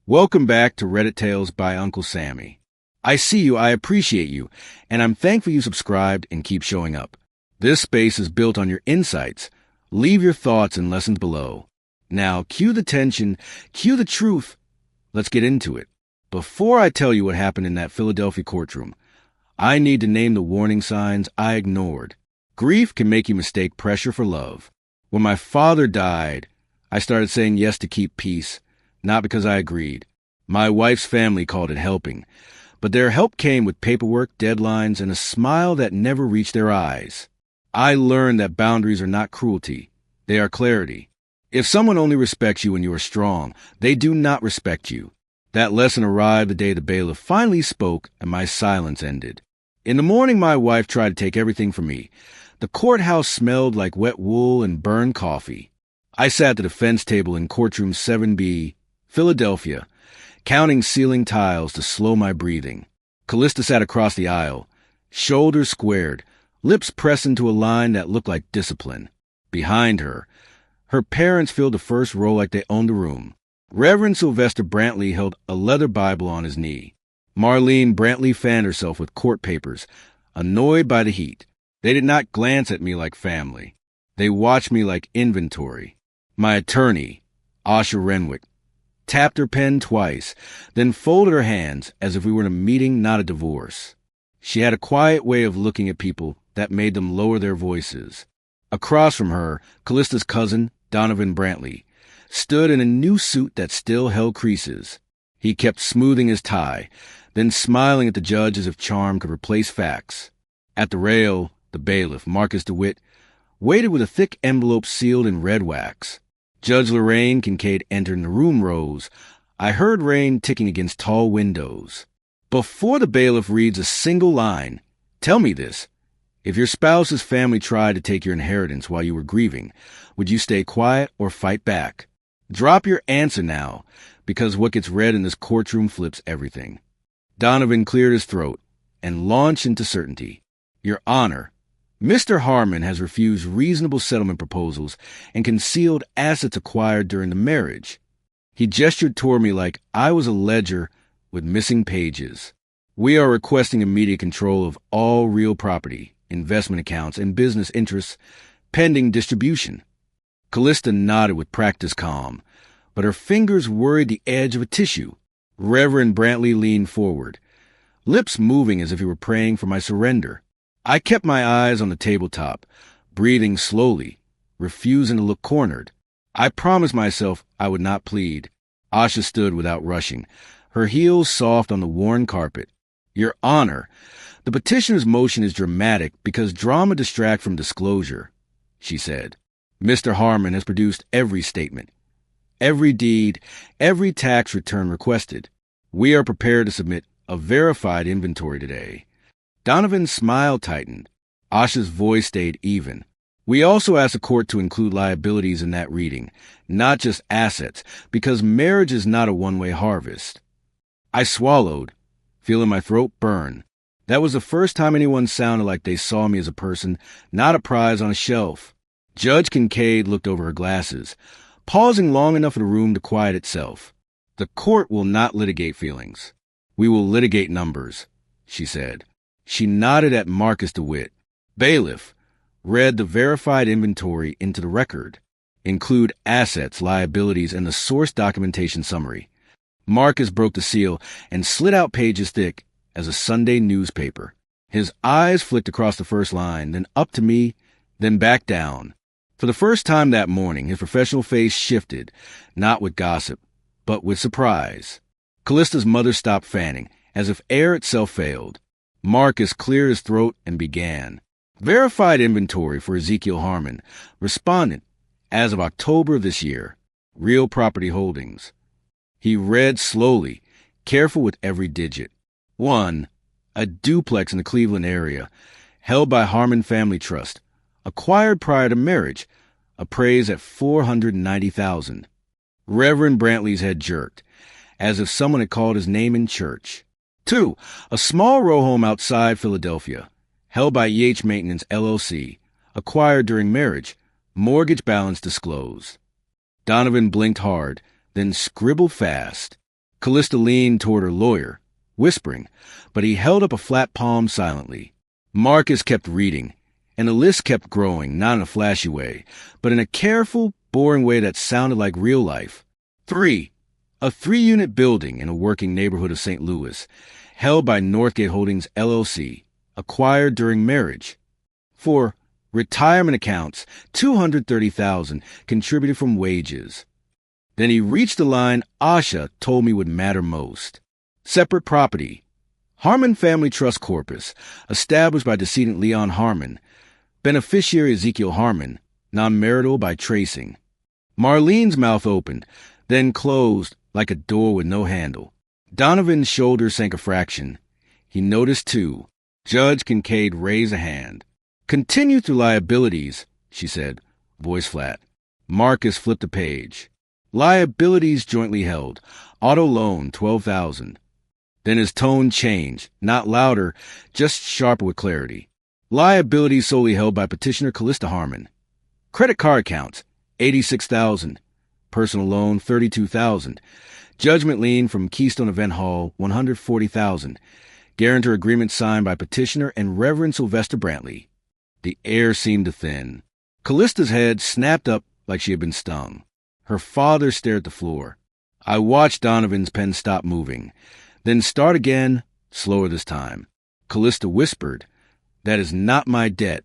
Welcome back to Reddit Tales by Uncle Sammy. I see you, I appreciate you, and I'm thankful you subscribed and keep showing up. This space is built on your insights. Leave your thoughts and lessons below. Now, cue the tension, cue the truth. Let's get into it. Before I tell you what happened in that Philadelphia courtroom, I need to name the warning signs I ignored. Grief can make you mistake pressure for love. When my father died, I started saying yes to keep peace, not because I agreed. My wife's family called it helping, but their help came with paperwork, deadlines, and a smile that never reached their eyes. I learned that boundaries are not cruelty. They are clarity. If someone only respects you when you are strong, they do not respect you. That lesson arrived the day the bailiff finally spoke and my silence ended. In the morning, my wife tried to take everything from me. The courthouse smelled like wet wool and burned coffee. I sat at the defense table in courtroom 7B, Philadelphia, counting ceiling tiles to slow my breathing. Calista sat across the aisle, shoulders squared, lips pressed into a line that looked like discipline. Behind her, her parents filled the first row like they owned the room. Reverend Sylvester Brantley held a leather Bible on his knee. Marlene Brantley fanned herself with court papers, annoyed by the heat. They did not glance at me like family. They watched me like inventory. My attorney, Asha Renwick, tapped her pen twice, then folded her hands as if we were in a meeting, not a divorce. She had a quiet way of looking at people that made them lower their voices. Across from her, Calista's cousin, Donovan Brantley, stood in a new suit that still held creases. He kept smoothing his tie, then smiling at the judge as if charm could replace facts. At the rail, the bailiff, Marcus DeWitt, waited with a thick envelope sealed in red wax. Judge Lorraine Kincaid entered and the room rose. I heard rain ticking against tall windows. Before the bailiff reads a single line, tell me this. If your spouse's family tried to take your inheritance while you were grieving, would you stay quiet or fight back? Drop your answer now, because what gets read in this courtroom flips everything. Donovan cleared his throat and launched into certainty. Your Honor, Mr. Harmon has refused reasonable settlement proposals and concealed assets acquired during the marriage. He gestured toward me like I was a ledger with missing pages. We are requesting immediate control of all real property, investment accounts, and business interests pending distribution. Calista nodded with practiced calm, but her fingers worried the edge of a tissue. Reverend Brantley leaned forward, lips moving as if he were praying for my surrender. I kept my eyes on the tabletop, breathing slowly, refusing to look cornered. I promised myself I would not plead. Asha stood without rushing, her heels soft on the worn carpet. Your Honor, the petitioner's motion is dramatic because drama distracts from disclosure, she said. Mr. Harmon has produced every statement, every deed, every tax return requested. We are prepared to submit a verified inventory today. Donovan's smile tightened. Asha's voice stayed even. We also asked the court to include liabilities in that reading, not just assets, because marriage is not a one-way harvest. I swallowed, feeling my throat burn. That was the first time anyone sounded like they saw me as a person, not a prize on a shelf. Judge Kincaid looked over her glasses, pausing long enough for the room to quiet itself. The court will not litigate feelings. We will litigate numbers, she said. She nodded at Marcus DeWitt. Bailiff, read the verified inventory into the record. Include assets, liabilities, and the source documentation summary. Marcus broke the seal and slid out pages thick as a Sunday newspaper. His eyes flicked across the first line, then up to me, then back down. For the first time that morning, his professional face shifted, not with gossip, but with surprise. Calista's mother stopped fanning, as if air itself failed. Marcus cleared his throat and began. Verified inventory for Ezekiel Harmon. Respondent, as of October of this year. Real property holdings. He read slowly, careful with every digit. 1. A duplex in the Cleveland area, held by Harmon Family Trust. Acquired prior to marriage. Appraised at $490,000. Reverend Brantley's head jerked, as if someone had called his name in church. 2. A small row home outside Philadelphia, held by EH Maintenance, LLC, acquired during marriage, mortgage balance disclosed. Donovan blinked hard, then scribbled fast. Calista leaned toward her lawyer, whispering, but he held up a flat palm silently. Marcus kept reading, and the list kept growing, not in a flashy way, but in a careful, boring way that sounded like real life. 3. A 3-unit building in a working neighborhood of St. Louis, held by Northgate Holdings, LLC, acquired during marriage. 4. Retirement accounts, $230,000, contributed from wages. Then he reached the line Asha told me would matter most. Separate property. Harmon Family Trust Corpus, established by decedent Leon Harmon. Beneficiary Ezekiel Harmon, non-marital by tracing. Marlene's mouth opened, then closed like a door with no handle. Donovan's shoulders sank a fraction. He noticed, too. Judge Kincaid raised a hand. "Continue through liabilities," she said, voice flat. Marcus flipped a page. Liabilities jointly held. Auto loan, $12,000. Then his tone changed, not louder, just sharper with clarity. Liabilities solely held by petitioner Calista Harmon. Credit card accounts, $86,000. Personal loan, $32,000. Judgment lien from Keystone Event Hall, $140,000. Guarantor agreement signed by petitioner and Reverend Sylvester Brantley. The air seemed to thin. Callista's head snapped up like she had been stung. Her father stared at the floor. I watched Donovan's pen stop moving, then start again, slower this time. Calista whispered, "That is not my debt."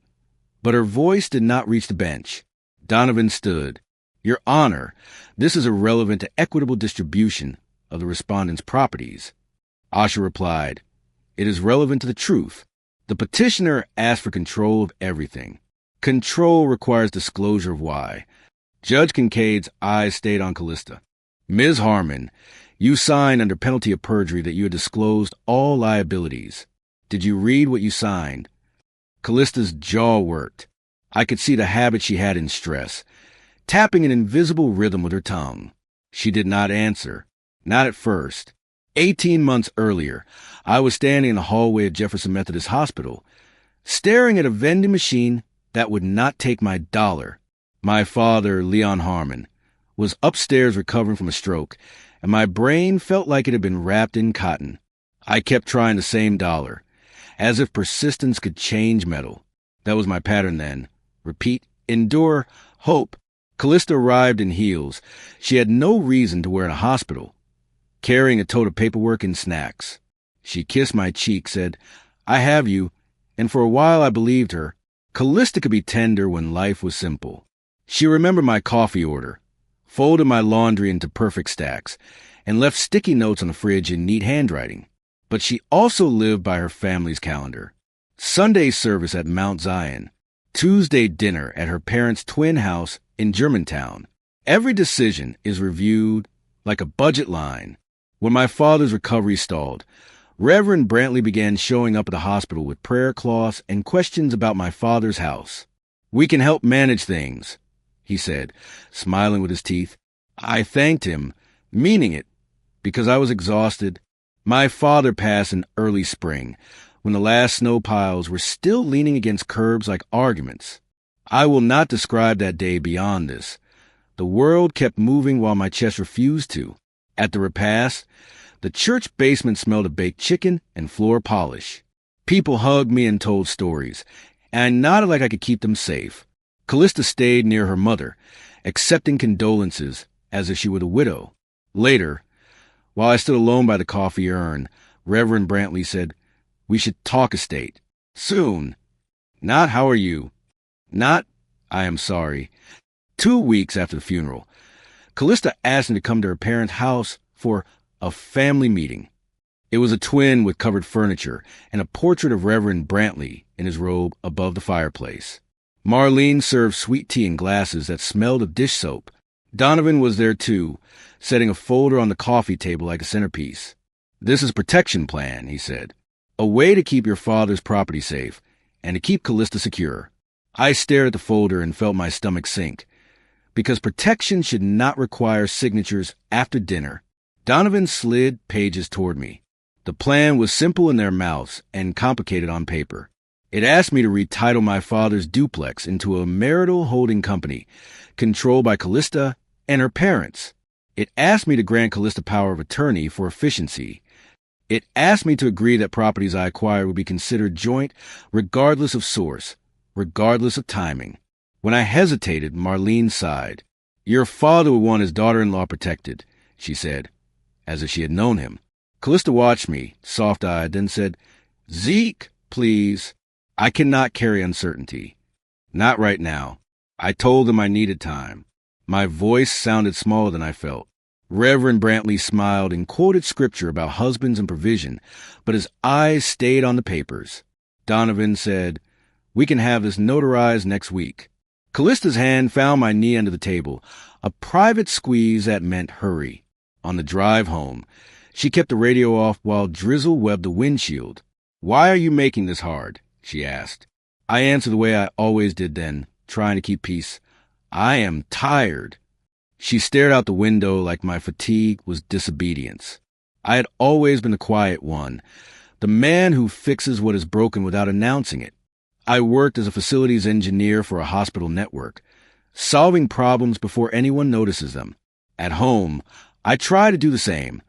But her voice did not reach the bench. Donovan stood. "Your Honor, this is irrelevant to equitable distribution of the respondent's properties." Asha replied, "It is relevant to the truth. The petitioner asked for control of everything. Control requires disclosure of why." Judge Kincaid's eyes stayed on Calista. "Ms. Harmon, you signed under penalty of perjury that you had disclosed all liabilities. Did you read what you signed?" Callista's jaw worked. I could see the habit she had in stress, tapping an invisible rhythm with her tongue. She did not answer. Not at first. 18 months earlier, I was standing in the hallway of Jefferson Methodist Hospital, staring at a vending machine that would not take my dollar. My father, Leon Harmon, was upstairs recovering from a stroke, and my brain felt like it had been wrapped in cotton. I kept trying the same dollar, as if persistence could change metal. That was my pattern then. Repeat, endure, hope. Calista arrived in heels. She had no reason to wear in a hospital, carrying a tote of paperwork and snacks. She kissed my cheek, said, "I have you," and for a while I believed her. Calista could be tender when life was simple. She remembered my coffee order, folded my laundry into perfect stacks, and left sticky notes on the fridge in neat handwriting. But she also lived by her family's calendar. Sunday service at Mount Zion, Tuesday dinner at her parents' twin house in Germantown. Every decision is reviewed like a budget line. When my father's recovery stalled, Reverend Brantley began showing up at the hospital with prayer cloths and questions about my father's house. "We can help manage things," he said, smiling with his teeth. I thanked him, meaning it, because I was exhausted. My father passed in early spring, when the last snow piles were still leaning against curbs like arguments. I will not describe that day beyond this. The world kept moving while my chest refused to. At the repast, the church basement smelled of baked chicken and floor polish. People hugged me and told stories, and I nodded like I could keep them safe. Calista stayed near her mother, accepting condolences as if she were the widow. Later, while I stood alone by the coffee urn, Reverend Brantley said, "We should talk estate. Soon. Not how are you. Not I am sorry." 2 weeks after the funeral, Calista asked me to come to her parents' house for a family meeting. It was a twin with covered furniture and a portrait of Reverend Brantley in his robe above the fireplace. Marlene served sweet tea in glasses that smelled of dish soap. Donovan was there too, setting a folder on the coffee table like a centerpiece. "This is protection plan," he said. "A way to keep your father's property safe and to keep Calista secure." I stared at the folder and felt my stomach sink, because protection should not require signatures after dinner. Donovan slid pages toward me. The plan was simple in their mouths and complicated on paper. It asked me to retitle my father's duplex into a marital holding company, controlled by Calista and her parents. It asked me to grant Calista power of attorney for efficiency. It asked me to agree that properties I acquired would be considered joint regardless of source, regardless of timing. When I hesitated, Marlene sighed. Your father would want his daughter-in-law protected, she said, as if she had known him. Calista watched me, soft-eyed, then said, Zeke, please. I cannot carry uncertainty. Not right now. I told him I needed time. My voice sounded smaller than I felt. Reverend Brantley smiled and quoted scripture about husbands and provision, but his eyes stayed on the papers. Donovan said, We can have this notarized next week. Callista's hand found my knee under the table, a private squeeze that meant hurry. On the drive home, she kept the radio off while drizzle webbed the windshield. Why are you making this hard? She asked. I answered the way I always did then, trying to keep peace. I am tired. She stared out the window like my fatigue was disobedience. I had always been the quiet one, the man who fixes what is broken without announcing it. I worked as a facilities engineer for a hospital network, solving problems before anyone notices them. At home, I try to do the same,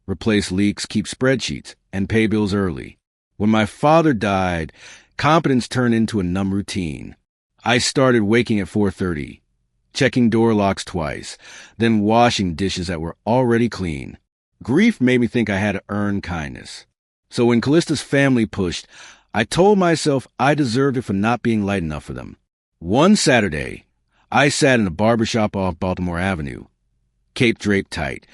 replace leaks, keep spreadsheets, and pay bills early. When my father died, competence turned into a numb routine. I started waking at 4:30, checking door locks twice, then washing dishes that were already clean. Grief made me think I had to earn kindness. So when Callista's family pushed, I told myself I deserved it for not being light enough for them. One Saturday, I sat in a barbershop off Baltimore Avenue, cape draped tight,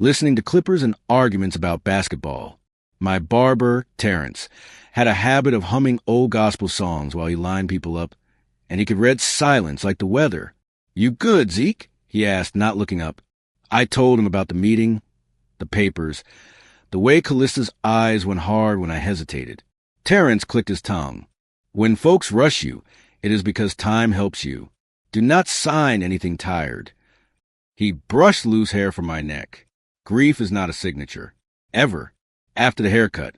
listening to clippers and arguments about basketball. My barber, Terrence, had a habit of humming old gospel songs while he lined people up, and he could read silence like the weather. You good, Zeke? He asked, not looking up. I told him about the meeting, the papers, the way Callista's eyes went hard when I hesitated. Terrence clicked his tongue. When folks rush you, it is because time helps you. Do not sign anything tired. He brushed loose hair from my neck. Grief is not a signature. Ever. After the haircut,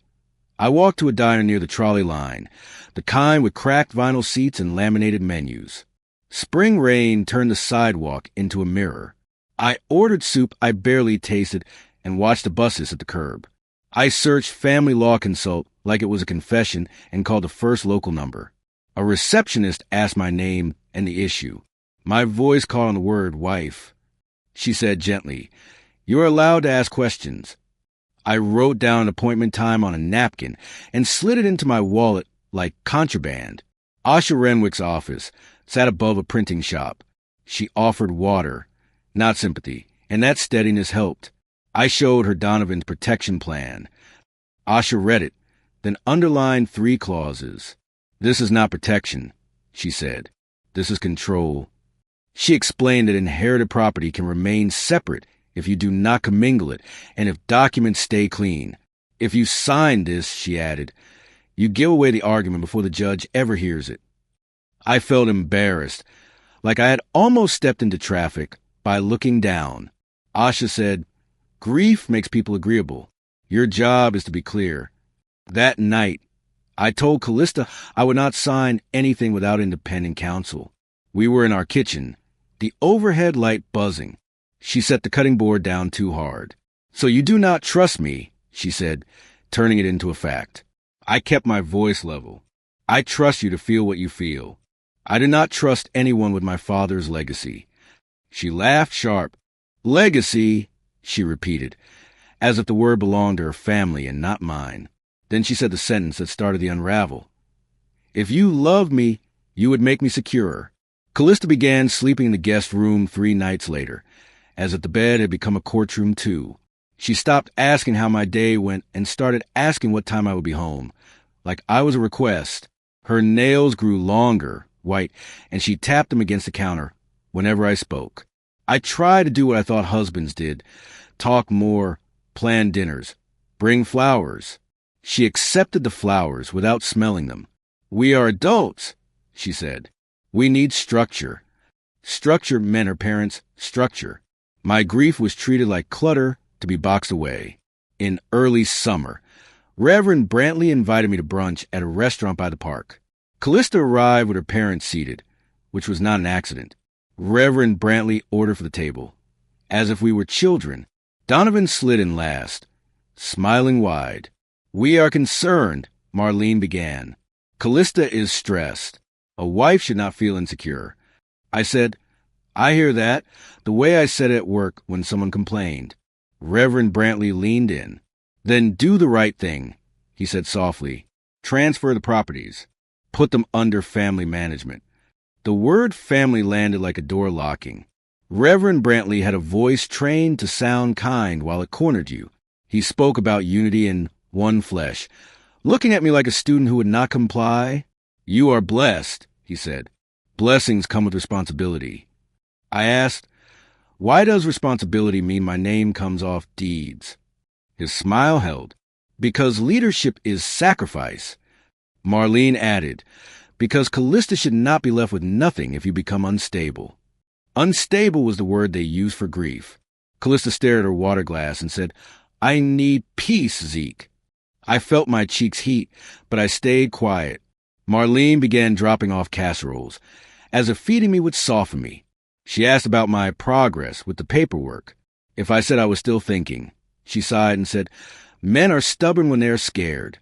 I walked to a diner near the trolley line, the kind with cracked vinyl seats and laminated menus. Spring rain turned the sidewalk into a mirror. I ordered soup I barely tasted and watched the buses at the curb. I searched Family Law Consult like it was a confession and called the first local number. A receptionist asked my name and the issue. My voice caught on the word wife. She said gently, You are allowed to ask questions. I wrote down an appointment time on a napkin and slid it into my wallet like contraband. Asha Renwick's office sat above a printing shop. She offered water, not sympathy, and that steadiness helped. I showed her Donovan's protection plan. Asha read it, then underlined 3 clauses. This is not protection, she said. This is control. She explained that inherited property can remain separate if you do not commingle it and if documents stay clean. If you sign this, she added, you give away the argument before the judge ever hears it. I felt embarrassed, like I had almost stepped into traffic by looking down. Asha said, Grief makes people agreeable. Your job is to be clear. That night, I told Calista I would not sign anything without independent counsel. We were in our kitchen, the overhead light buzzing. She set the cutting board down too hard. So you do not trust me, she said, turning it into a fact. I kept my voice level. I trust you to feel what you feel. I do not trust anyone with my father's legacy. She laughed sharp. Legacy, she repeated, as if the word belonged to her family and not mine. Then she said the sentence that started the unravel. If you loved me, you would make me secure. Calista began sleeping in the guest room 3 nights later, as if the bed had become a courtroom too. She stopped asking how my day went and started asking what time I would be home, like I was a request. Her nails grew longer, white, and she tapped them against the counter whenever I spoke. I tried to do what I thought husbands did, talk more, plan dinners, bring flowers. She accepted the flowers without smelling them. We are adults, she said. We need structure. Structure meant her parents' structure. My grief was treated like clutter to be boxed away. In early summer, Reverend Brantley invited me to brunch at a restaurant by the park. Calista arrived with her parents seated, which was not an accident. Reverend Brantley ordered for the table. as if we were children. Donovan slid in last, smiling wide. "We are concerned," Marlene began. "Calista is stressed. A wife should not feel insecure." I said, "I hear that," the way I said it at work when someone complained. Reverend Brantley leaned in. "Then do the right thing," he said softly. "Transfer the properties. Put them under family management." The word family landed like a door locking. Reverend Brantley had a voice trained to sound kind while it cornered you. He spoke about unity in one flesh. Looking at me like a student who would not comply, "You are blessed," he said. "Blessings come with responsibility." I asked, "Why does responsibility mean my name comes off deeds?" His smile held. "Because leadership is sacrifice." Marlene added, "Because Calista should not be left with nothing if you become unstable." Unstable was the word they used for grief. Calista stared at her water glass and said, "I need peace, Zeke." I felt my cheeks heat, but I stayed quiet. Marlene began dropping off casseroles, as if feeding me would soften me. She asked about my progress with the paperwork. If I said I was still thinking, she sighed and said, "Men are stubborn when they are scared."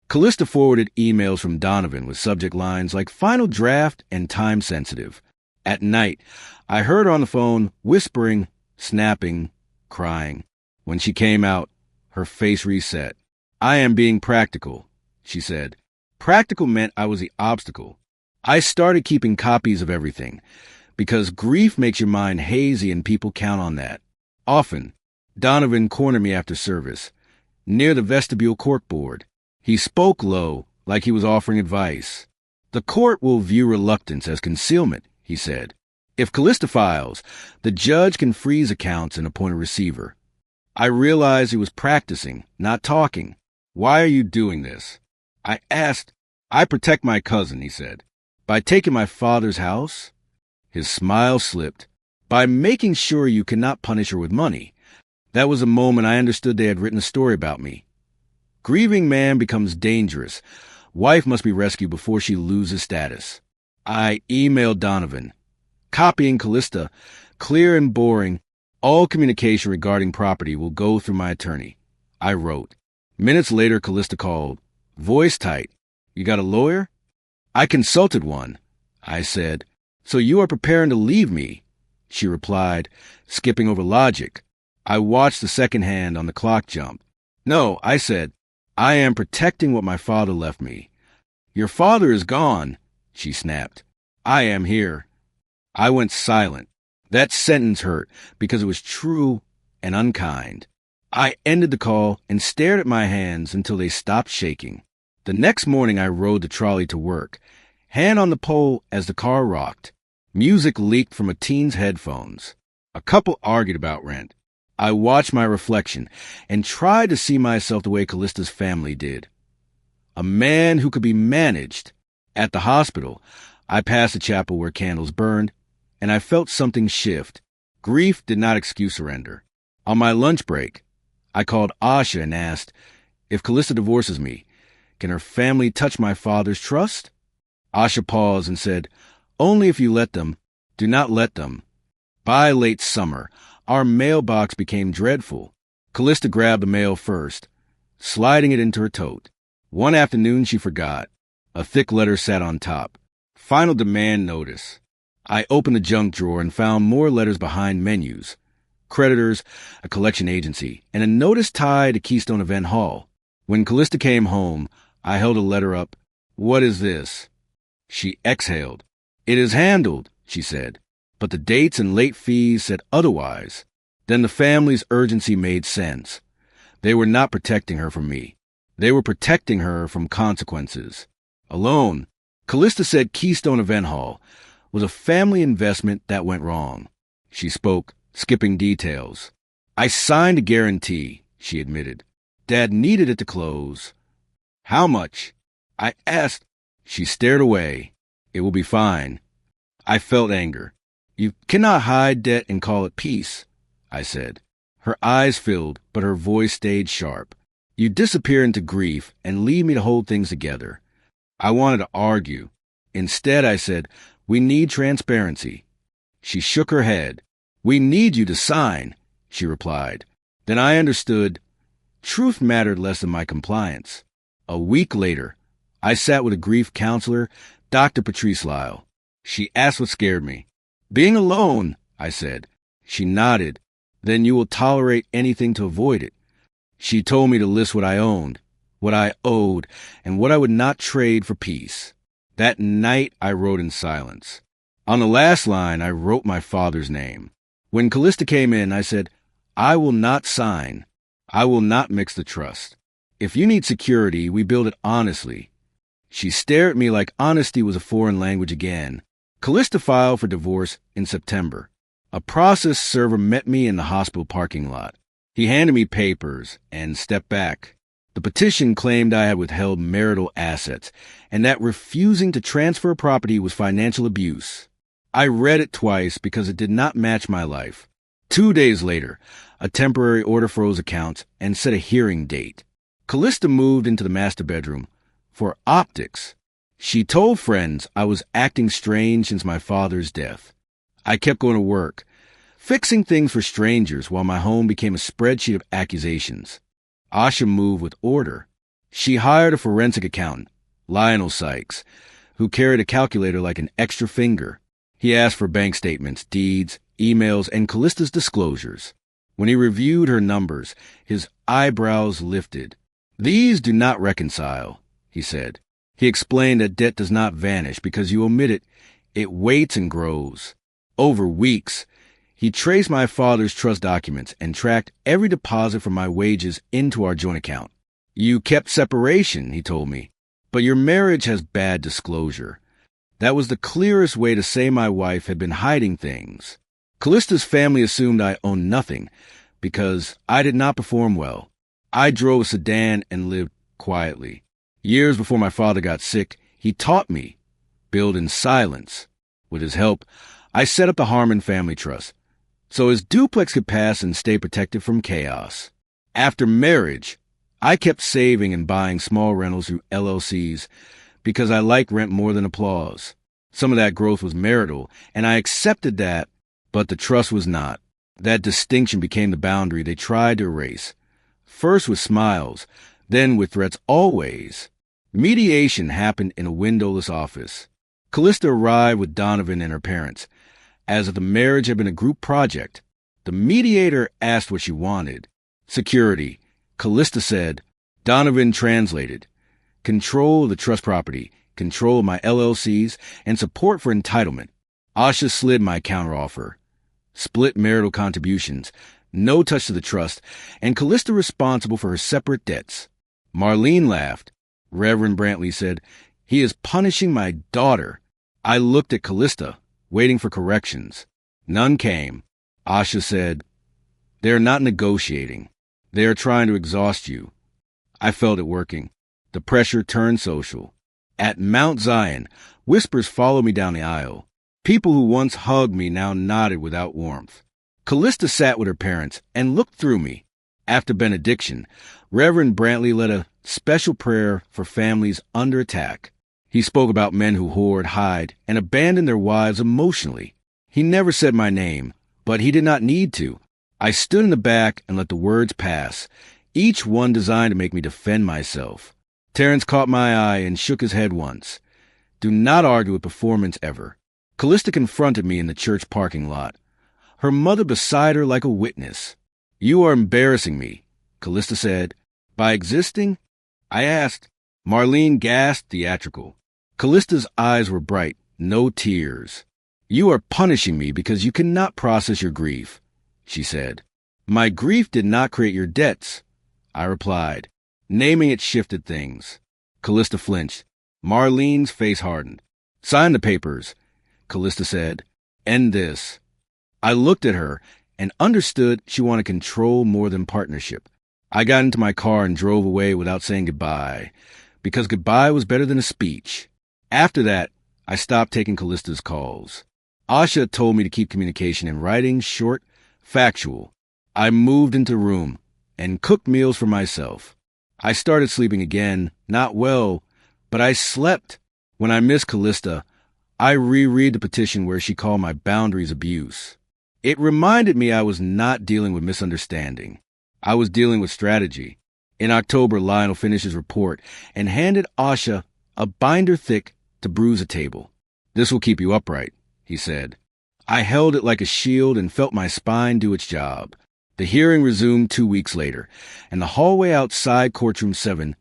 Calista forwarded emails from Donovan with subject lines like final draft and time sensitive. At night, I heard her on the phone whispering, snapping, crying. When she came out, her face reset. "I am being practical," she said. Practical meant I was the obstacle. I started keeping copies of everything, because grief makes your mind hazy and people count on that. Often, Donovan cornered me after service, near the vestibule corkboard. He spoke low, like he was offering advice. "The court will view reluctance as concealment," he said. "If Calista files, the judge can freeze accounts and appoint a receiver." I realized he was practicing, not talking. "Why are you doing this?" I asked. "I protect my cousin," he said. "By taking my father's house?" His smile slipped. "By making sure you cannot punish her with money." That was the moment I understood they had written a story about me. Grieving man becomes dangerous. Wife must be rescued before she loses status. I emailed Donovan, copying Calista, clear and boring. "All communication regarding property will go through my attorney." I wrote. Minutes later, Calista called. Voice tight. "You got a lawyer?" "I consulted one." I said, "So you are preparing to leave me?" She replied, skipping over logic. I watched the second hand on the clock jump. "No," I said, "I am protecting what my father left me." "Your father is gone," she snapped. "I am here." I went silent. That sentence hurt because it was true and unkind. I ended the call and stared at my hands until they stopped shaking. The next morning I rode the trolley to work, hand on the pole as the car rocked. Music leaked from a teen's headphones. A couple argued about rent. I watched my reflection and tried to see myself the way Callista's family did. A man who could be managed. At the hospital, I passed a chapel where candles burned, and I felt something shift. Grief did not excuse surrender. On my lunch break, I called Asha and asked, "If Calista divorces me, can her family touch my father's trust?" Asha paused and said, "Only if you let them. Do not let them." By late summer, our mailbox became dreadful. Calista grabbed the mail first, sliding it into her tote. One afternoon she forgot. A thick letter sat on top. Final demand notice. I opened the junk drawer and found more letters behind menus. Creditors, a collection agency, and a notice tied to Keystone Event Hall. When Calista came home, I held a letter up. "What is this?" She exhaled. "It is handled," she said, but the dates and late fees said otherwise. Then the family's urgency made sense. They were not protecting her from me. They were protecting her from consequences. Alone, Calista said Keystone Event Hall was a family investment that went wrong. She spoke, skipping details. "I signed a guarantee," she admitted. "Dad needed it to close." "How much?" I asked. She stared away. "It will be fine." I felt anger. "You cannot hide debt and call it peace," I said. Her eyes filled, but her voice stayed sharp. "You disappear into grief and leave me to hold things together." I wanted to argue. Instead, I said, "We need transparency." She shook her head. "We need you to sign," she replied. Then I understood truth mattered less than my compliance. A week later, I sat with a grief counselor, Dr. Patrice Lyle. She asked what scared me. "Being alone," I said. She nodded. "Then you will tolerate anything to avoid it." She told me to list what I owned, what I owed, and what I would not trade for peace. That night, I wrote in silence. On the last line, I wrote my father's name. When Calista came in, I said, "I will not sign. I will not mix the trust. If you need security, we build it honestly." She stared at me like honesty was a foreign language again. Calista filed for divorce in September. A process server met me in the hospital parking lot. He handed me papers and stepped back. The petition claimed I had withheld marital assets and that refusing to transfer property was financial abuse. I read it twice because it did not match my life. 2 days later, a temporary order froze accounts and set a hearing date. Calista moved into the master bedroom for optics. She told friends I was acting strange since my father's death. I kept going to work, fixing things for strangers while my home became a spreadsheet of accusations. Asha moved with order. She hired a forensic accountant, Lionel Sykes, who carried a calculator like an extra finger. He asked for bank statements, deeds, emails, and Callista's disclosures. When he reviewed her numbers, his eyebrows lifted. "These do not reconcile," he said. He explained that debt does not vanish because you omit it. It waits and grows. Over weeks, he traced my father's trust documents and tracked every deposit from my wages into our joint account. "You kept separation," he told me, "but your marriage has bad disclosure." That was the clearest way to say my wife had been hiding things. Callista's family assumed I owned nothing because I did not perform well. I drove a sedan and lived quietly. Years before my father got sick, he taught me, build in silence. With his help, I set up the Harmon Family Trust, so his duplex could pass and stay protected from chaos. After marriage, I kept saving and buying small rentals through LLCs because I like rent more than applause. Some of that growth was marital, and I accepted that, but the trust was not. That distinction became the boundary they tried to erase. First with smiles, then with threats always. Mediation happened in a windowless office. Calista arrived with Donovan and her parents. As if the marriage had been a group project, the mediator asked what she wanted. Security, Calista said. Donovan translated. Control of the trust property, control of my LLCs, and support for entitlement. Asha slid my counteroffer. Split marital contributions, no touch to the trust, and Calista responsible for her separate debts. Marlene laughed. Reverend Brantley said, "He is punishing my daughter." I looked at Calista, waiting for corrections. None came. Asha said, "They are not negotiating. They are trying to exhaust you." I felt it working. The pressure turned social. At Mount Zion, whispers followed me down the aisle. People who once hugged me now nodded without warmth. Calista sat with her parents and looked through me. After benediction, Reverend Brantley led a special prayer for families under attack. He spoke about men who hoard, hide, and abandon their wives emotionally. He never said my name, but he did not need to. I stood in the back and let the words pass, each one designed to make me defend myself. Terrence caught my eye and shook his head once. Do not argue with performance ever. Calista confronted me in the church parking lot, her mother beside her like a witness. "You are embarrassing me," Calista said. "By existing?" I asked. Marlene gasped, theatrical. Callista's eyes were bright, no tears. "You are punishing me because you cannot process your grief," she said. "My grief did not create your debts," I replied. Naming it shifted things. Calista flinched. Marlene's face hardened. "Sign the papers," Calista said. "End this." I looked at her and understood she wanted control more than partnership. I got into my car and drove away without saying goodbye, because goodbye was better than a speech. After that, I stopped taking Callista's calls. Asha told me to keep communication in writing, short, factual. I moved into the room and cooked meals for myself. I started sleeping again, not well, but I slept. When I missed Calista, I reread the petition where she called my boundaries abuse. It reminded me I was not dealing with misunderstanding. I was dealing with strategy. In October, Lionel finished his report and handed Asha a binder thick to bruise a table. "This will keep you upright," he said. I held it like a shield and felt my spine do its job. The hearing resumed 2 weeks later, and the hallway outside courtroom 7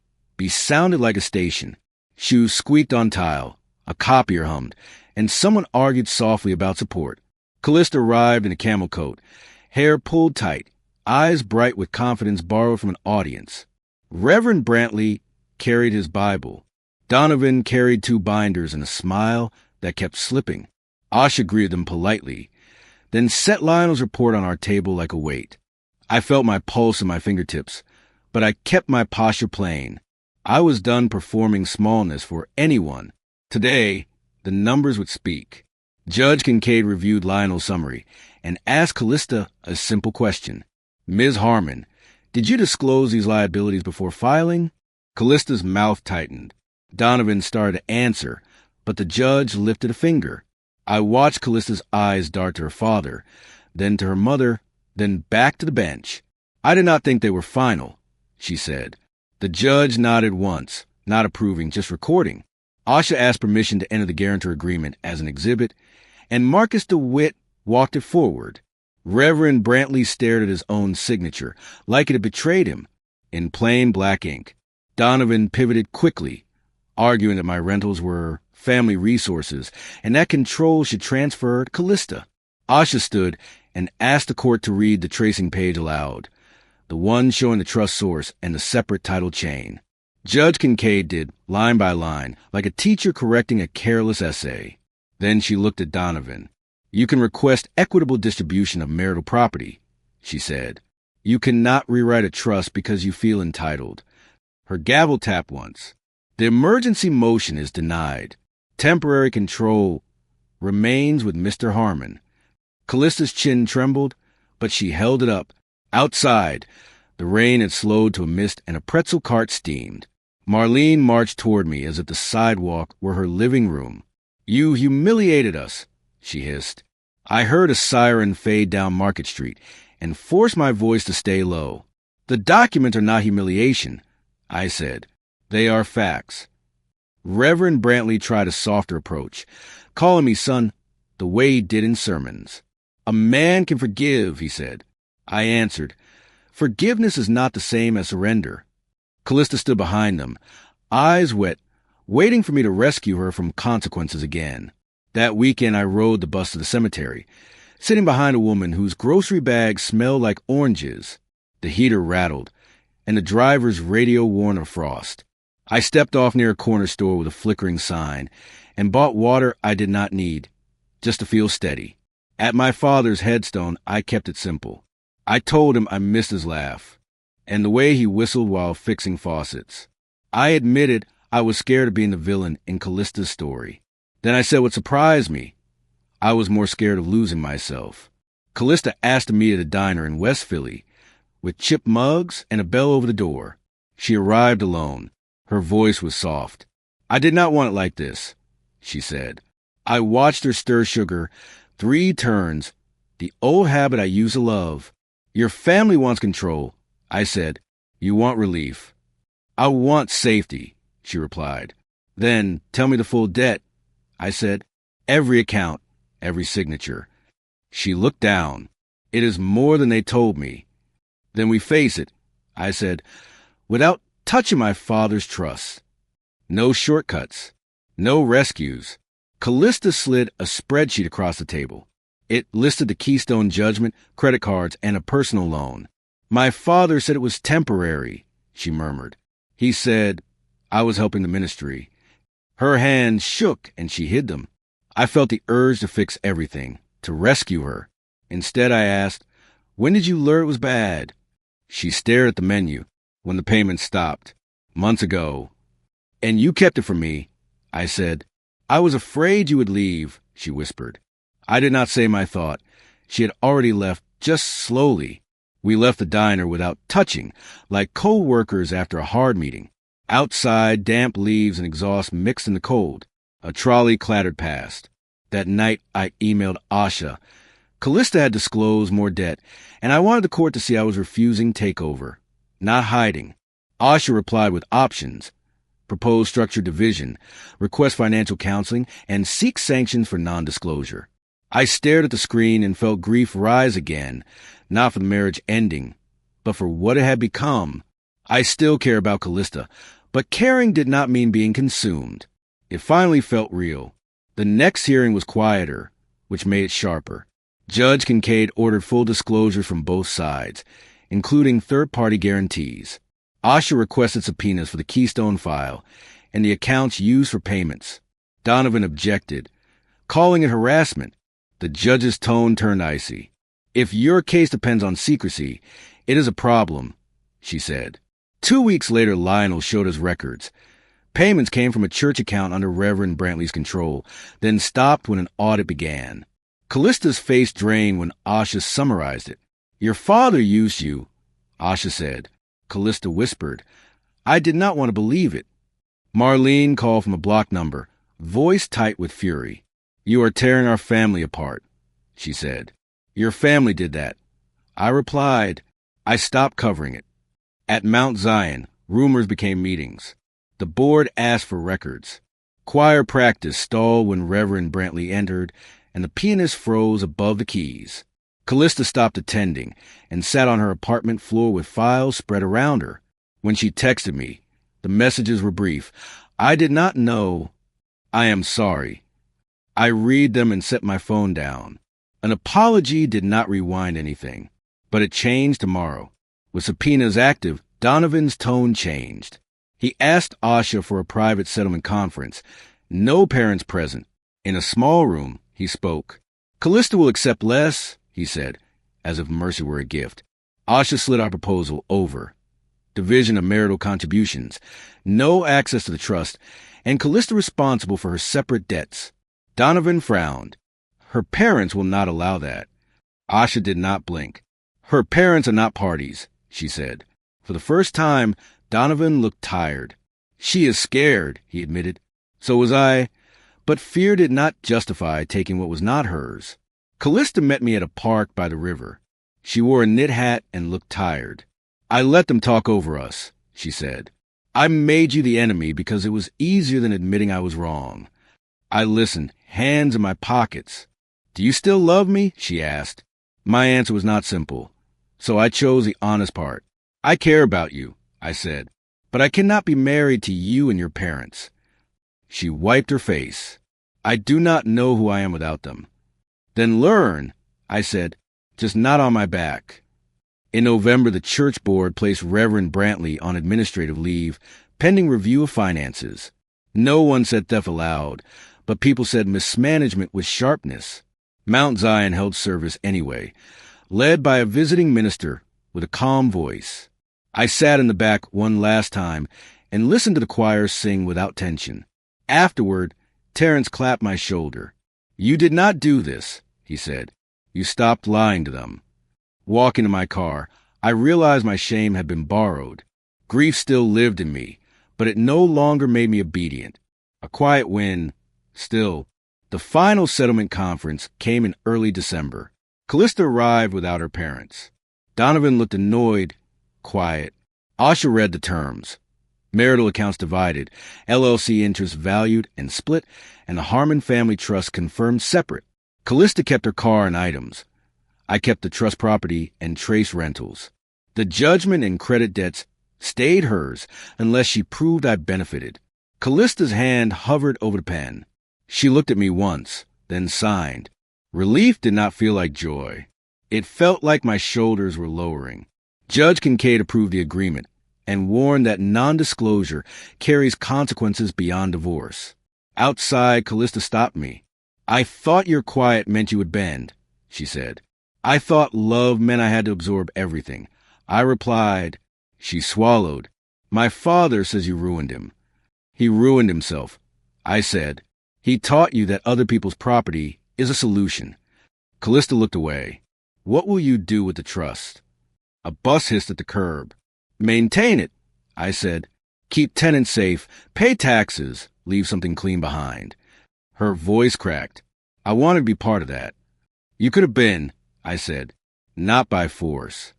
sounded like a station. Shoes squeaked on tile, a copier hummed, and someone argued softly about support. Calista arrived in a camel coat, hair pulled tight, eyes bright with confidence borrowed from an audience. Reverend Brantley carried his Bible. Donovan carried 2 binders and a smile that kept slipping. Asha greeted them politely, then set Lionel's report on our table like a weight. I felt my pulse in my fingertips, but I kept my posture plain. I was done performing smallness for anyone. Today, the numbers would speak. Judge Kincaid reviewed Lionel's summary and asked Calista a simple question. "Ms. Harmon, did you disclose these liabilities before filing?" Callista's mouth tightened. Donovan started to answer, but the judge lifted a finger. I watched Callista's eyes dart to her father, then to her mother, then back to the bench. "I did not think they were final," she said. The judge nodded once, not approving, just recording. Asha asked permission to enter the guarantor agreement as an exhibit, and Marcus DeWitt walked it forward. Reverend Brantley stared at his own signature, like it had betrayed him, in plain black ink. Donovan pivoted quickly, arguing that my rentals were family resources and that control should transfer to Calista. Asha stood and asked the court to read the tracing page aloud, the one showing the trust source and the separate title chain. Judge Kincaid did, line by line, like a teacher correcting a careless essay. Then she looked at Donovan. "You can request equitable distribution of marital property," she said. "You cannot rewrite a trust because you feel entitled." Her gavel tapped once. "The emergency motion is denied. Temporary control remains with Mr. Harmon." Callista's chin trembled, but she held it up. Outside, the rain had slowed to a mist and a pretzel cart steamed. Marlene marched toward me as if the sidewalk were her living room. "You humiliated us," she hissed. I heard a siren fade down Market Street and forced my voice to stay low. "The documents are not humiliation," I said. "They are facts." Reverend Brantley tried a softer approach, calling me son the way he did in sermons. "A man can forgive," he said. I answered, "Forgiveness is not the same as surrender." Calista stood behind them, eyes wet, waiting for me to rescue her from consequences again. That weekend I rode the bus to the cemetery, sitting behind a woman whose grocery bag smelled like oranges. The heater rattled, and the driver's radio warned of frost. I stepped off near a corner store with a flickering sign and bought water I did not need, just to feel steady. At my father's headstone, I kept it simple. I told him I missed his laugh and the way he whistled while fixing faucets. I admitted I was scared of being the villain in Callista's story. Then I said what surprised me. I was more scared of losing myself. Calista asked to meet at a diner in West Philly, with chipped mugs and a bell over the door. She arrived alone. Her voice was soft. "I did not want it like this," she said. I watched her stir sugar 3 turns, the old habit I used to love. "Your family wants control," I said. "You want relief." "I want safety," she replied. "Then tell me the full debt," I said. "Every account, every signature." She looked down. "It is more than they told me." "Then we face it," I said, "without touching my father's trust. No shortcuts, no rescues." Calista slid a spreadsheet across the table. It listed the Keystone judgment, credit cards, and a personal loan. "My father said it was temporary," she murmured. "He said I was helping the ministry." Her hands shook and she hid them. I felt the urge to fix everything, to rescue her. Instead, I asked, "When did you learn it was bad?" She stared at the menu when the payment stopped. "Months ago." "And you kept it from me," I said. "I was afraid you would leave," she whispered. I did not say my thought. She had already left, just slowly. We left the diner without touching, like co-workers after a hard meeting. Outside, damp leaves and exhaust mixed in the cold. A trolley clattered past. That night, I emailed Asha, Calista had disclosed more debt, and I wanted the court to see I was refusing takeover, not hiding. Asha replied with options: propose structured division, request financial counseling, and seek sanctions for non-disclosure. I stared at the screen and felt grief rise again, not for the marriage ending, but for what it had become. I still care about Calista, but caring did not mean being consumed. It finally felt real. The next hearing was quieter, which made it sharper. Judge Kincaid ordered full disclosure from both sides, including third-party guarantees. Asha requested subpoenas for the Keystone file and the accounts used for payments. Donovan objected, calling it harassment. The judge's tone turned icy. If your case depends on secrecy, it is a problem, she said. 2 weeks later, Lionel showed us records. Payments came from a church account under Reverend Brantley's control, then stopped when an audit began. Callista's face drained when Asha summarized it. Your father used you, Asha said. Calista whispered. I did not want to believe it. Marlene called from a block number, voice tight with fury. You are tearing our family apart, she said. Your family did that. I replied. I stopped covering it. At Mount Zion, rumors became meetings. The board asked for records. Choir practice stalled when Reverend Brantley entered, and the pianist froze above the keys. Calista stopped attending and sat on her apartment floor with files spread around her. When she texted me, the messages were brief. I did not know. I am sorry. I read them and set my phone down. An apology did not rewind anything, but it changed tomorrow. With subpoenas active, Donovan's tone changed. He asked Asha for a private settlement conference. No parents present. In a small room, he spoke. Calista will accept less, he said, as if mercy were a gift. Asha slid our proposal over. Division of marital contributions, no access to the trust, and Calista responsible for her separate debts. Donovan frowned. Her parents will not allow that. Asha did not blink. Her parents are not parties, she said. For the first time, Donovan looked tired. She is scared, he admitted. So was I, but fear did not justify taking what was not hers. Calista met me at a park by the river. She wore a knit hat and looked tired. I let them talk over us, she said. I made you the enemy because it was easier than admitting I was wrong. I listened, hands in my pockets. Do you still love me? She asked. My answer was not simple, so I chose the honest part. I care about you, I said, but I cannot be married to you and your parents. She wiped her face. I do not know who I am without them. Then learn, I said, just not on my back. In November, the church board placed Reverend Brantley on administrative leave, pending review of finances. No one said theft aloud, but people said mismanagement with sharpness. Mount Zion held service anyway, led by a visiting minister with a calm voice. I sat in the back one last time and listened to the choir sing without tension. Afterward, Terrence clapped my shoulder. You did not do this, he said. You stopped lying to them. Walking to my car, I realized my shame had been borrowed. Grief still lived in me, but it no longer made me obedient. A quiet win. Still, the final settlement conference came in early December. Calista arrived without her parents. Donovan looked annoyed, quiet. Asha read the terms. Marital accounts divided, LLC interests valued and split, and the Harmon family trust confirmed separate. Calista kept her car and items. I kept the trust property and trace rentals. The judgment and credit debts stayed hers unless she proved I benefited. Callista's hand hovered over the pen. She looked at me once, then signed. Relief did not feel like joy. It felt like my shoulders were lowering. Judge Kincaid approved the agreement and warned that non-disclosure carries consequences beyond divorce. Outside, Calista stopped me. I thought your quiet meant you would bend, she said. I thought love meant I had to absorb everything. I replied. She swallowed. My father says you ruined him. He ruined himself. I said. He taught you that other people's property is a solution. Calista looked away. What will you do with the trust? A bus hissed at the curb. Maintain it, I said. Keep tenants safe, pay taxes, leave something clean behind. Her voice cracked. I wanted to be part of that. You could have been, I said. Not by force.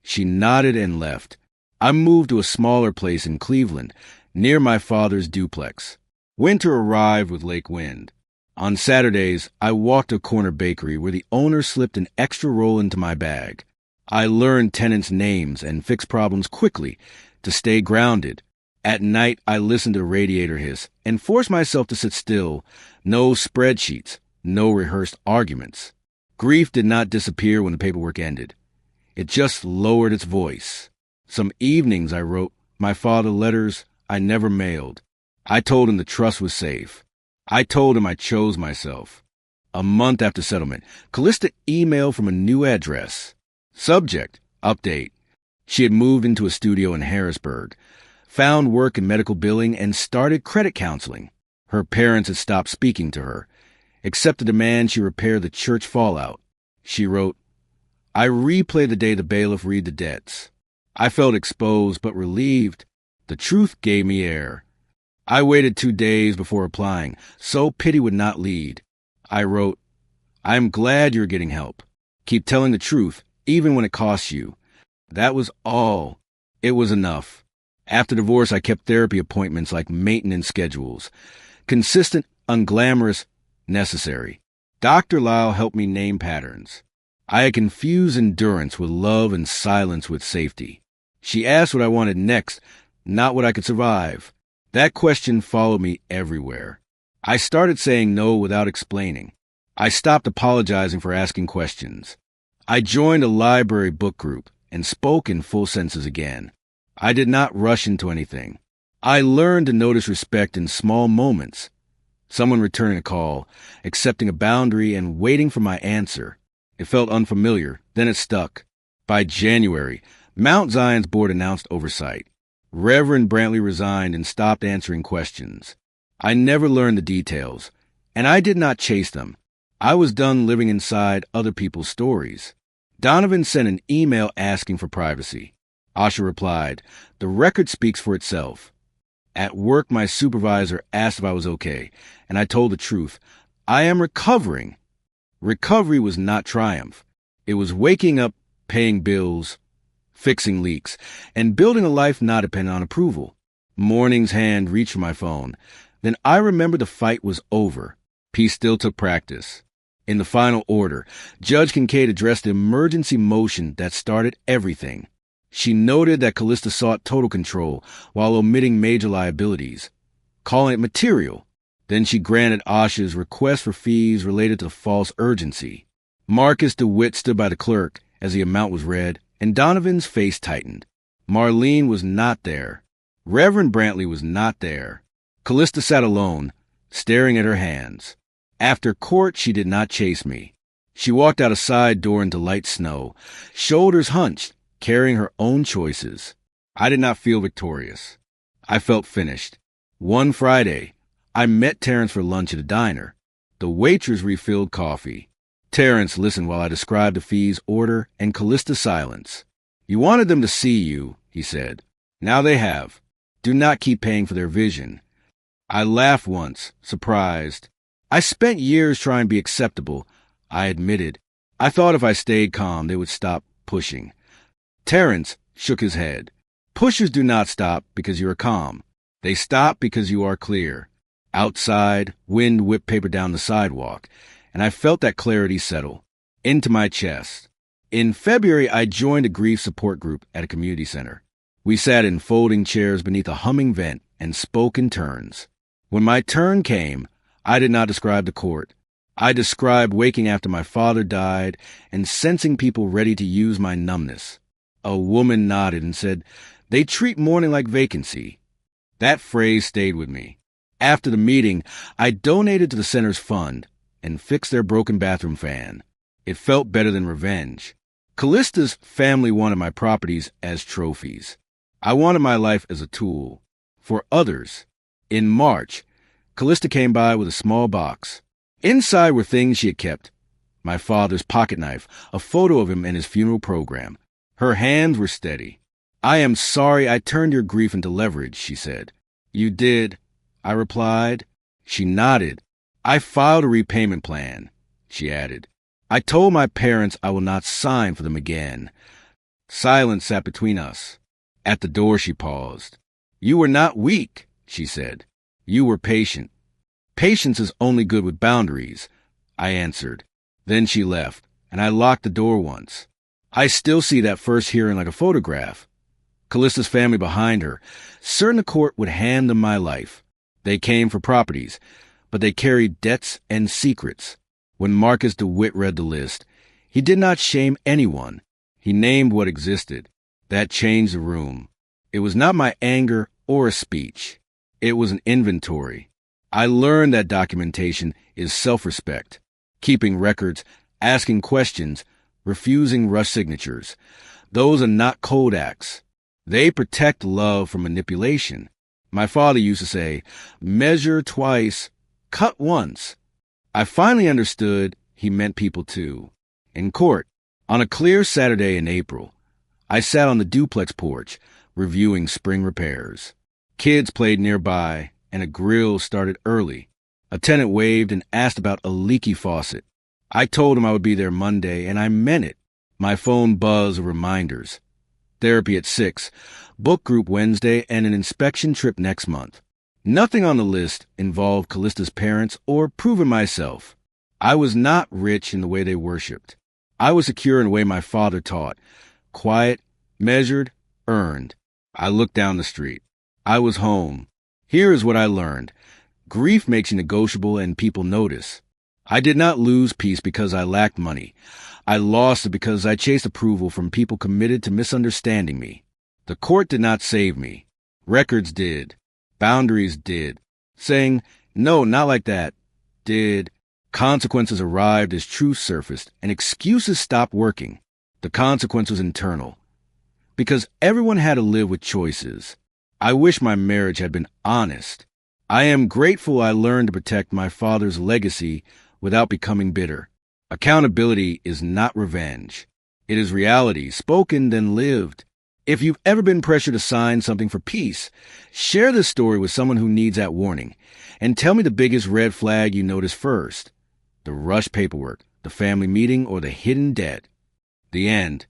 She nodded and left. I moved to a smaller place in Cleveland, near my father's duplex. Winter arrived with lake wind. On Saturdays, I walked to a corner bakery where the owner slipped an extra roll into my bag. I learned tenants' names and fixed problems quickly to stay grounded. At night, I listened to the radiator hiss and forced myself to sit still. No spreadsheets, no rehearsed arguments. Grief did not disappear when the paperwork ended. It just lowered its voice. Some evenings I wrote my father letters I never mailed. I told him the trust was safe. I told him I chose myself. A month after settlement, Calista emailed from a new address. Subject, update. She had moved into a studio in Harrisburg, found work in medical billing, and started credit counseling. Her parents had stopped speaking to her, except to demand she repair the church fallout. She wrote, I replay the day the bailiff read the debts. I felt exposed but relieved. The truth gave me air. I waited 2 days before replying, so pity would not lead. I wrote, I am glad you're getting help. Keep telling the truth, even when it costs you. That was all. It was enough. After divorce, I kept therapy appointments like maintenance schedules. Consistent, unglamorous, necessary. Dr. Lyle helped me name patterns. I had confused endurance with love and silence with safety. She asked what I wanted next, not what I could survive. That question followed me everywhere. I started saying no without explaining. I stopped apologizing for asking questions. I joined a library book group and spoke in full sentences again. I did not rush into anything. I learned to notice respect in small moments. Someone returning a call, accepting a boundary, and waiting for my answer. It felt unfamiliar, then it stuck. By January, Mount Zion's board announced oversight. Reverend Brantley resigned and stopped answering questions. I never learned the details, and I did not chase them. I was done living inside other people's stories. Donovan sent an email asking for privacy. Asha replied, the record speaks for itself. At work, my supervisor asked if I was okay, and I told the truth. I am recovering. Recovery was not triumph. It was waking up, paying bills, fixing leaks, and building a life not dependent on approval. Morning's hand reached for my phone. Then I remembered the fight was over. Peace still took practice. In the final order, Judge Kincaid addressed the emergency motion that started everything. She noted that Calista sought total control while omitting major liabilities, calling it material. Then she granted Asha's request for fees related to false urgency. Marcus DeWitt stood by the clerk as the amount was read, and Donovan's face tightened. Marlene was not there. Reverend Brantley was not there. Calista sat alone, staring at her hands. After court, she did not chase me. She walked out a side door into light snow, shoulders hunched, carrying her own choices. I did not feel victorious. I felt finished. One Friday, I met Terrence for lunch at a diner. The waitress refilled coffee. Terrence listened while I described the fees order and Calista's silence. You wanted them to see you, he said. Now they have. Do not keep paying for their vision. I laughed once, surprised. I spent years trying to be acceptable, I admitted. I thought if I stayed calm, they would stop pushing. Terrence shook his head. Pushers do not stop because you are calm. They stop because you are clear. Outside, wind whipped paper down the sidewalk, and I felt that clarity settle into my chest. In February, I joined a grief support group at a community center. We sat in folding chairs beneath a humming vent and spoke in turns. When my turn came, I did not describe the court. I described waking after my father died and sensing people ready to use my numbness. A woman nodded and said, they treat mourning like vacancy. That phrase stayed with me. After the meeting, I donated to the center's fund and fixed their broken bathroom fan. It felt better than revenge. Calista's family wanted my properties as trophies. I wanted my life as a tool. For others, in March, Calista came by with a small box. Inside were things she had kept. My father's pocket knife, a photo of him in his funeral program. Her hands were steady. I am sorry I turned your grief into leverage, she said. You did, I replied. She nodded. I filed a repayment plan, she added. I told my parents I will not sign for them again. Silence sat between us. At the door she paused. You were not weak, she said. You were patient. Patience is only good with boundaries, I answered. Then she left, and I locked the door once. I still see that first hearing like a photograph. Calista's family behind her, certain the court would hand them my life. They came for properties, but they carried debts and secrets. When Marcus DeWitt read the list, he did not shame anyone. He named what existed. That changed the room. It was not my anger or a speech. It was an inventory. I learned that documentation is self-respect, keeping records, asking questions, refusing rush signatures. Those are not code acts. They protect love from manipulation. My father used to say, measure twice, cut once. I finally understood he meant people too. In court, on a clear Saturday in April, I sat on the duplex porch, reviewing spring repairs. Kids played nearby, and a grill started early. A tenant waved and asked about a leaky faucet. I told him I would be there Monday, and I meant it. My phone buzzed with reminders. Therapy at 6, book group Wednesday, and an inspection trip next month. Nothing on the list involved Calista's parents or proving myself. I was not rich in the way they worshipped. I was secure in the way my father taught. Quiet, measured, earned. I looked down the street. I was home. Here is what I learned. Grief makes you negotiable and people notice. I did not lose peace because I lacked money. I lost it because I chased approval from people committed to misunderstanding me. The court did not save me. Records did. Boundaries did. Saying, no, not like that, did. Consequences arrived as truth surfaced, and excuses stopped working. The consequence was internal. Because everyone had to live with choices. I wish my marriage had been honest. I am grateful I learned to protect my father's legacy without becoming bitter. Accountability is not revenge. It is reality, spoken then lived. If you've ever been pressured to sign something for peace, share this story with someone who needs that warning. And tell me the biggest red flag you noticed first. The rushed paperwork, the family meeting, or the hidden debt. The end.